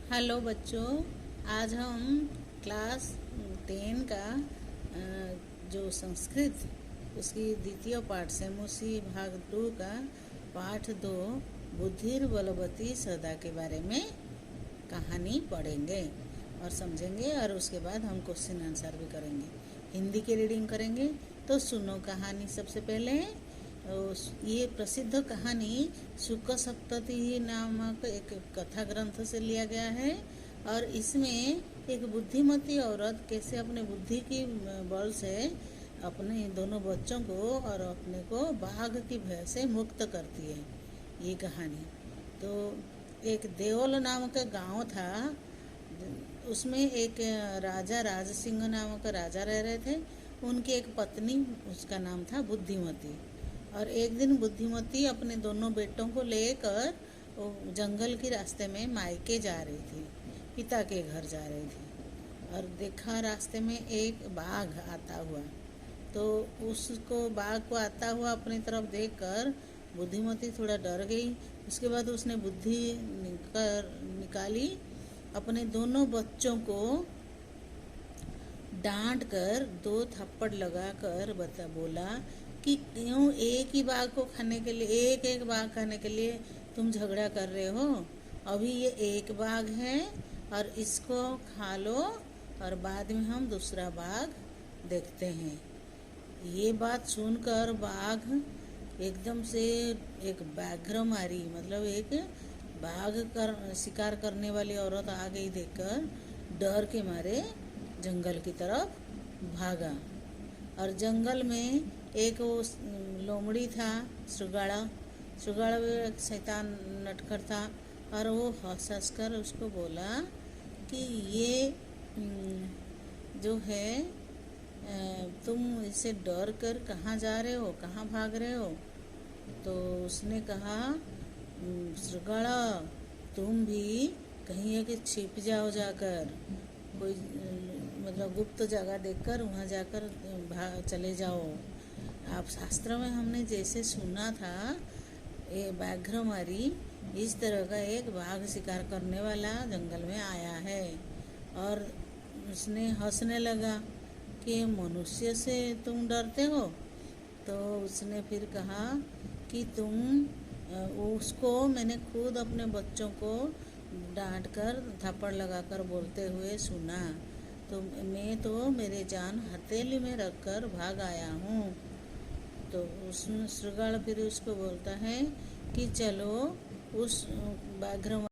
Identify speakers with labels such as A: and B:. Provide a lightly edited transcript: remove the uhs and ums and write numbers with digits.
A: Hello बच्चों। आज हम क्लास 10 का जो संस्कृत उसकी द्वितीय पाठ सेमुसी भाग 2 का पाठ 2 बुद्धिर बलवती सदा के बारे में कहानी पढ़ेंगे और समझेंगे, और उसके बाद हम क्वेश्चन आंसर भी करेंगे। हिंदी की रीडिंग करेंगे। तो सुनो कहानी। सबसे पहले ये प्रसिद्ध कहानी शुक सप्तति नामक एक कथा ग्रंथ से लिया गया है, और इसमें एक बुद्धिमती औरत कैसे अपने बुद्धि की बल से अपने दोनों बच्चों को और अपने को बाघ की भय से मुक्त करती है, ये कहानी। तो एक देवल नामक का गांव था, उसमें एक राजा राज सिंह नामक राजा रह रहे थे। उनकी एक पत्नी, उसका नाम था बुद्धिमती। और एक दिन बुद्धिमती अपने दोनों बेटों को लेकर जंगल के रास्ते में मायके जा रही थी, पिता के घर जा रही थी, और देखा रास्ते में एक बाघ आता हुआ। तो उसको बाघ को आता हुआ अपनी तरफ देखकर बुद्धिमती थोड़ा डर गई। उसके बाद उसने बुद्धि निकाली, अपने दोनों बच्चों को डांट कर 2 थप्पड़ लगाकर बोला कि क्यों एक ही बाघ को खाने के लिए, एक बाघ खाने के लिए तुम झगड़ा कर रहे हो। अभी ये एक बाघ है और इसको खा लो, और बाद में हम दूसरा बाघ देखते हैं। ये बात सुनकर बाघ एकदम से एक व्याघ्र मारी, मतलब एक बाघ शिकार करने वाली औरत आ गई देखकर डर के मारे जंगल की तरफ भागा। और जंगल में एक वो लोमड़ी था, सुगाड़ा भी एक शैतान नटखट था, और वो हंस कर उसको बोला कि ये जो है तुम इससे डर कर कहाँ जा रहे हो, कहाँ भाग रहे हो। तो उसने कहा, सुगाड़ा तुम भी कहीं है कि छिप जाओ, जाकर कोई मतलब गुप्त जगह देखकर वहाँ जाकर चले जाओ। आप शास्त्र में हमने जैसे सुना था, ये व्याघ्र मारी, इस तरह का एक बाघ शिकार करने वाला जंगल में आया है। और उसने हंसने लगा कि मनुष्य से तुम डरते हो। तो उसने फिर कहा कि उसको मैंने खुद अपने बच्चों को डांट कर थप्पड़ लगाकर बोलते हुए सुना, तो मैं तो मेरे जान हथेली में रखकर भाग आया हूँ। तो उसमें श्रृगाल फिर उसको बोलता है कि चलो उस व्याघ्र